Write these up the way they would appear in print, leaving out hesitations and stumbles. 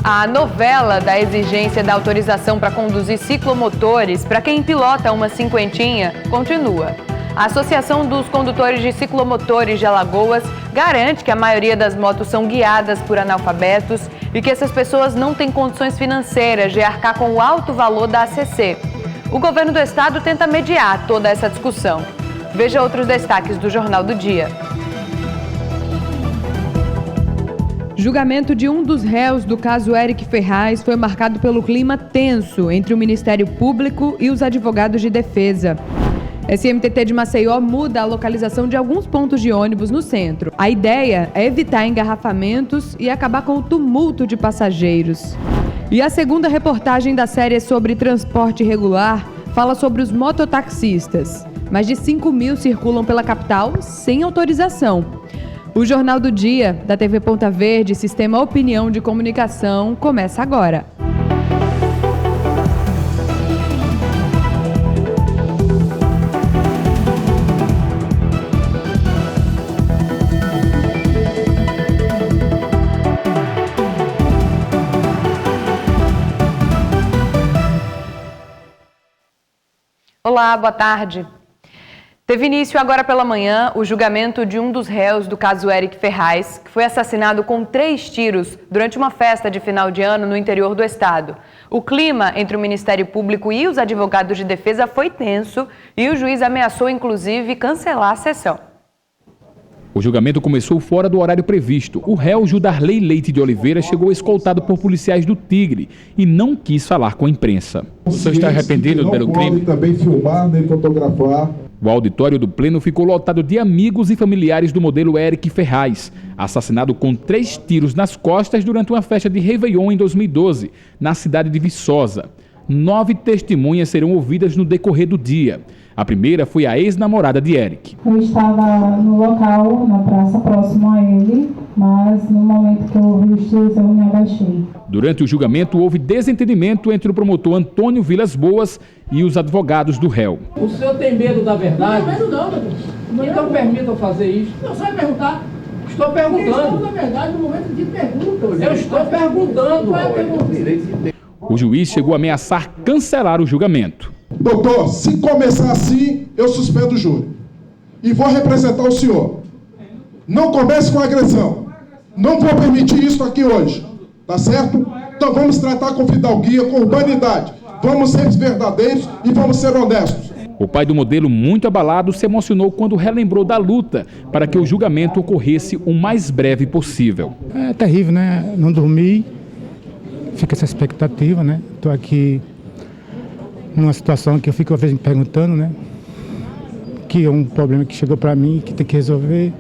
A novela da exigência da autorização para conduzir ciclomotores para quem pilota uma cinquentinha continua. A Associação dos Condutores de Ciclomotores de Alagoas garante que a maioria das motos são guiadas por analfabetos e que essas pessoas não têm condições financeiras de arcar com o alto valor da ACC. O governo do estado tenta mediar toda essa discussão. Veja outros destaques do Jornal do Dia. Julgamento de um dos réus do caso Éric Ferraz foi marcado pelo clima tenso entre o Ministério Público e os advogados de defesa. SMTT de Maceió muda a localização de alguns pontos de ônibus no centro. A ideia é evitar engarrafamentos e acabar com o tumulto de passageiros. E a segunda reportagem da série sobre transporte irregular fala sobre os mototaxistas. Mais de 5.000 circulam pela capital sem autorização. O Jornal do Dia, da TV Ponta Verde, Sistema Opinião de Comunicação, começa agora. Olá, boa tarde. Teve início agora pela manhã o julgamento de um dos réus do caso Éric Ferraz, que foi assassinado com 3 tiros durante uma festa de final de ano no interior do estado. O clima entre o Ministério Público e os advogados de defesa foi tenso e o juiz ameaçou, inclusive, cancelar a sessão. O julgamento começou fora do horário previsto. O réu Judarley Leite de Oliveira chegou escoltado por policiais do Tigre e não quis falar com a imprensa. O senhor está arrependido pelo crime? Também filmar nem fotografar. O auditório do Pleno ficou lotado de amigos e familiares do modelo Éric Ferraz, assassinado com 3 tiros nas costas durante uma festa de Réveillon em 2012, na cidade de Viçosa. 9 testemunhas serão ouvidas no decorrer do dia. A primeira foi a ex-namorada de Éric. Eu estava no local, na praça próximo a ele, mas no momento que eu ouvi os tiros eu me abaixei. Durante o julgamento houve desentendimento entre o promotor Antônio Vilas Boas e os advogados do réu. O senhor tem medo da verdade? Não tenho medo não, meu Deus. Então permita eu fazer isso. Não, só perguntar. Estou perguntando. Estou, na verdade, no momento de pergunta. Eu estou perguntando. Qual é a pergunta? O juiz chegou a ameaçar cancelar o julgamento. Doutor, se começar assim, eu suspendo o júri. E vou representar o senhor. Não comece com agressão. Não vou permitir isso aqui hoje. Tá certo? Então vamos tratar com fidalguia, com urbanidade. Vamos ser verdadeiros e vamos ser honestos. O pai do modelo, muito abalado, se emocionou quando relembrou da luta para que o julgamento ocorresse o mais breve possível. É terrível, né? Não dormi. Fica essa expectativa, né? Estou aqui numa situação que eu fico às vezes me perguntando, né? Que é um problema que chegou para mim, que tem que resolver.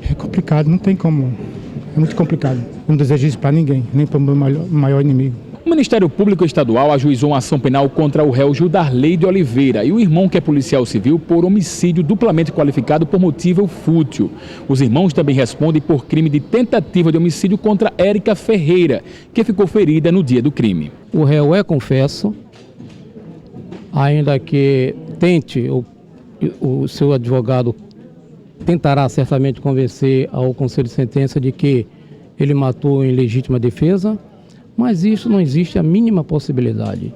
É complicado, não tem como. É muito complicado. Eu não desejo isso para ninguém, nem para o meu maior inimigo. O Ministério Público Estadual ajuizou uma ação penal contra o réu Judarley de Oliveira e o irmão, que é policial civil, por homicídio duplamente qualificado por motivo fútil. Os irmãos também respondem por crime de tentativa de homicídio contra Érica Ferreira, que ficou ferida no dia do crime. O réu é confesso, ainda que tente, o seu advogado tentará certamente convencer ao Conselho de Sentença de que ele matou em legítima defesa, mas isso não existe a mínima possibilidade.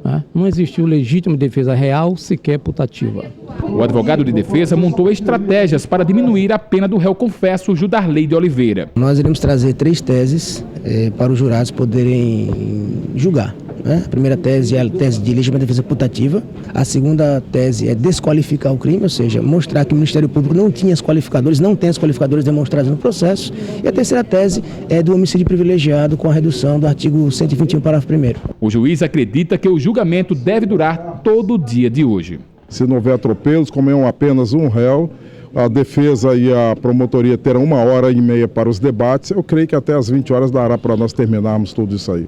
Né? Não existiu legítima defesa real, sequer putativa. O advogado de defesa montou estratégias para diminuir a pena do réu confesso Judarley de Oliveira. Nós iremos trazer 3 teses para os jurados poderem julgar. A primeira tese é a tese de legítima defesa putativa. A segunda tese é desqualificar o crime, ou seja, mostrar que o Ministério Público não tinha os qualificadores, não tem os qualificadores demonstrados no processo. E a terceira tese é do homicídio privilegiado com a redução do artigo 121, parágrafo 1º. O juiz acredita que o julgamento deve durar todo o dia de hoje. Se não houver atropelos, como é apenas um réu, a defesa e a promotoria terão 1h30 para os debates. Eu creio que até às 20 horas dará para nós terminarmos tudo isso aí.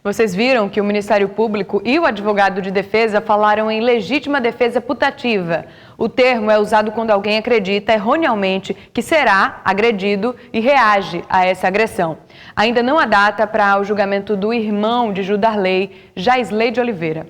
Vocês viram que o Ministério Público e o advogado de defesa falaram em legítima defesa putativa. O termo é usado quando alguém acredita erroneamente que será agredido e reage a essa agressão. Ainda não há data para o julgamento do irmão de Judarley, Jaisley de Oliveira.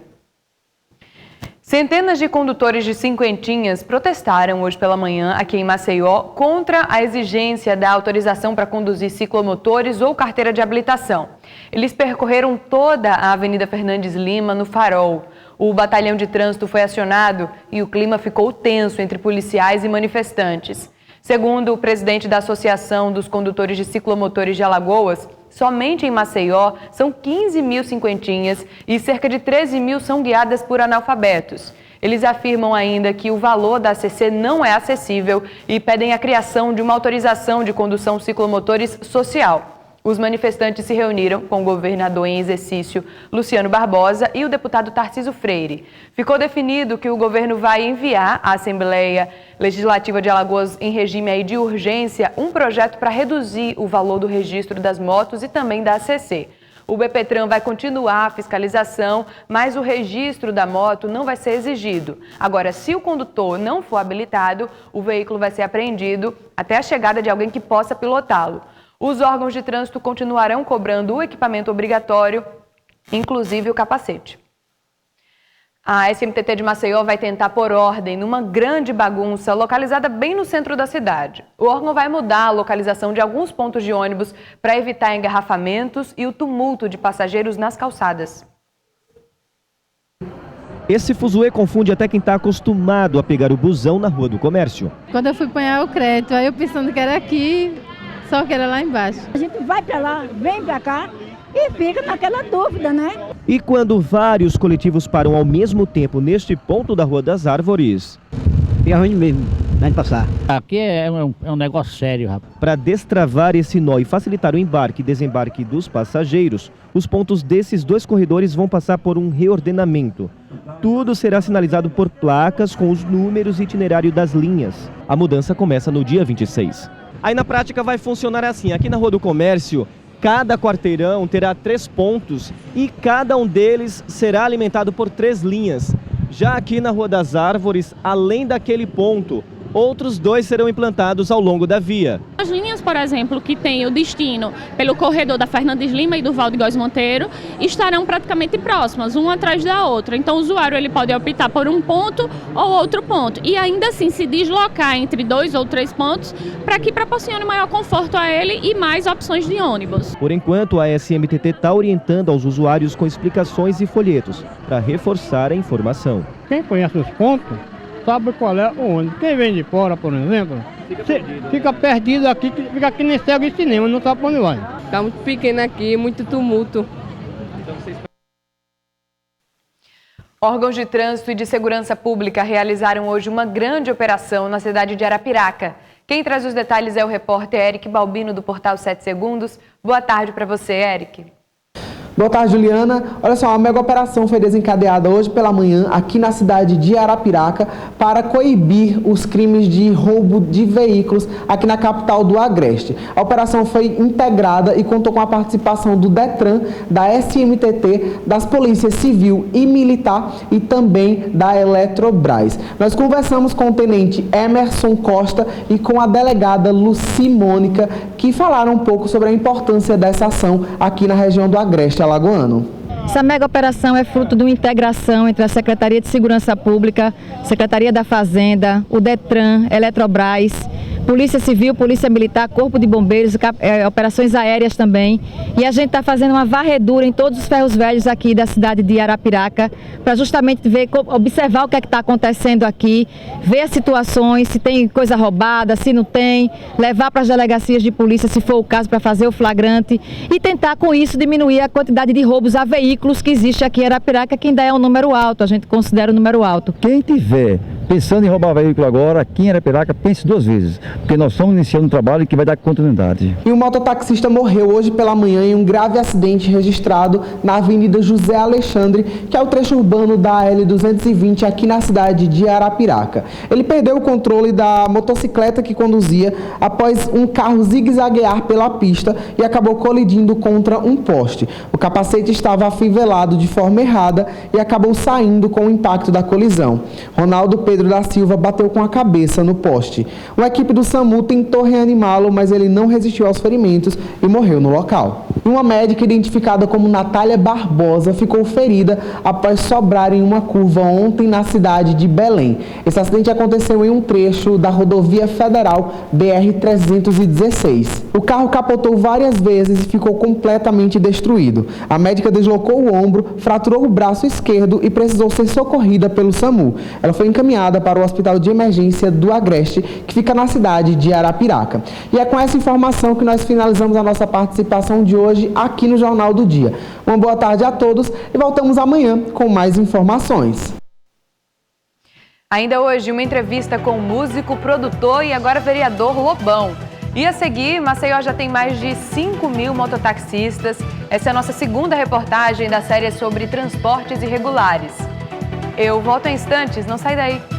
Centenas de condutores de cinquentinhas protestaram hoje pela manhã aqui em Maceió contra a exigência da autorização para conduzir ciclomotores ou carteira de habilitação. Eles percorreram toda a Avenida Fernandes Lima no Farol. O batalhão de trânsito foi acionado e o clima ficou tenso entre policiais e manifestantes. Segundo o presidente da Associação dos Condutores de Ciclomotores de Alagoas, somente em Maceió são 15 mil cinquentinhas e cerca de 13 mil são guiadas por analfabetos. Eles afirmam ainda que o valor da ACC não é acessível e pedem a criação de uma autorização de condução ciclomotores social. Os manifestantes se reuniram com o governador em exercício, Luciano Barbosa, e o deputado Tarcísio Freire. Ficou definido que o governo vai enviar à Assembleia Legislativa de Alagoas, em regime de urgência, um projeto para reduzir o valor do registro das motos e também da ACC. O BPTran vai continuar a fiscalização, mas o registro da moto não vai ser exigido. Agora, se o condutor não for habilitado, o veículo vai ser apreendido até a chegada de alguém que possa pilotá-lo. Os órgãos de trânsito continuarão cobrando o equipamento obrigatório, inclusive o capacete. A SMTT de Maceió vai tentar pôr ordem numa grande bagunça localizada bem no centro da cidade. O órgão vai mudar a localização de alguns pontos de ônibus para evitar engarrafamentos e o tumulto de passageiros nas calçadas. Esse fuzuê confunde até quem está acostumado a pegar o busão na Rua do Comércio. Quando eu fui apanhar o crédito, aí eu pensando que era aqui, só que era lá embaixo. A gente vai para lá, vem para cá e fica naquela dúvida, né? E quando vários coletivos param ao mesmo tempo neste ponto da Rua das Árvores... E é ruim mesmo, né, de passar. Aqui é um negócio sério, rapaz. Para destravar esse nó e facilitar o embarque e desembarque dos passageiros, os pontos desses dois corredores vão passar por um reordenamento. Tudo será sinalizado por placas com os números e itinerário das linhas. A mudança começa no dia 26. Aí na prática vai funcionar assim, aqui na Rua do Comércio, cada quarteirão terá 3 pontos e cada um deles será alimentado por 3 linhas. Já aqui na Rua das Árvores, além daquele ponto, outros 2 serão implantados ao longo da via. As linhas, por exemplo, que têm o destino pelo corredor da Fernandes Lima e do Val de Góes Monteiro, estarão praticamente próximas, uma atrás da outra. Então o usuário ele pode optar por um ponto ou outro ponto e ainda assim se deslocar entre 2 ou 3 pontos para que proporcione maior conforto a ele e mais opções de ônibus. Por enquanto, a SMTT está orientando aos usuários com explicações e folhetos para reforçar a informação. Quem conhece os pontos sabe qual é o ônibus. Quem vem de fora, por exemplo, fica perdido aqui, fica aqui nem cego de cinema, não sabe para onde vai. Está muito pequeno aqui, muito tumulto. Órgãos de trânsito e de segurança pública realizaram hoje uma grande operação na cidade de Arapiraca. Quem traz os detalhes é o repórter Eric Balbino, do portal 7 Segundos. Boa tarde para você, Eric. Boa tarde, Juliana. Olha só, uma mega operação foi desencadeada hoje pela manhã aqui na cidade de Arapiraca para coibir os crimes de roubo de veículos aqui na capital do Agreste. A operação foi integrada e contou com a participação do DETRAN, da SMTT, das polícias civil e militar e também da Eletrobras. Nós conversamos com o tenente Emerson Costa e com a delegada Luci Mônica, que falaram um pouco sobre a importância dessa ação aqui na região do Agreste alagoano. Essa mega operação é fruto de uma integração entre a Secretaria de Segurança Pública, Secretaria da Fazenda, o DETRAN, Eletrobras, Polícia Civil, Polícia Militar, Corpo de Bombeiros, operações aéreas também. E a gente está fazendo uma varredura em todos os ferros velhos aqui da cidade de Arapiraca, para justamente ver, observar o que é que está acontecendo aqui, ver as situações, se tem coisa roubada, se não tem, levar para as delegacias de polícia, se for o caso, para fazer o flagrante e tentar com isso diminuir a quantidade de roubos a veículos que existe aqui em Arapiraca, que ainda é um número alto, a gente considera um número alto. Quem tiver pensando em roubar veículo agora, aqui em Arapiraca, pense 2 vezes, porque nós estamos iniciando um trabalho que vai dar continuidade. E um mototaxista morreu hoje pela manhã em um grave acidente registrado na Avenida José Alexandre, que é o trecho urbano da L220 aqui na cidade de Arapiraca. Ele perdeu o controle da motocicleta que conduzia após um carro zigue-zaguear pela pista e acabou colidindo contra um poste. O capacete estava afivelado de forma errada e acabou saindo com o impacto da colisão. Ronaldo Pedro Pedro da Silva bateu com a cabeça no poste. Uma equipe do SAMU tentou reanimá-lo, mas ele não resistiu aos ferimentos e morreu no local. Uma médica identificada como Natália Barbosa ficou ferida após sobrar em uma curva ontem na cidade de Belém. Esse acidente aconteceu em um trecho da rodovia federal BR-316. O carro capotou várias vezes e ficou completamente destruído. A médica deslocou o ombro, fraturou o braço esquerdo e precisou ser socorrida pelo SAMU. Ela foi encaminhada para o Hospital de Emergência do Agreste, que fica na cidade de Arapiraca. E é com essa informação que nós finalizamos a nossa participação de hoje aqui no Jornal do Dia. Uma boa tarde a todos e voltamos amanhã com mais informações. Ainda hoje, uma entrevista com o músico, produtor e agora vereador Lobão. E a seguir, Maceió já tem mais de 5.000 mototaxistas. Essa é a nossa segunda reportagem da série sobre transportes irregulares. Eu volto em instantes, não sai daí.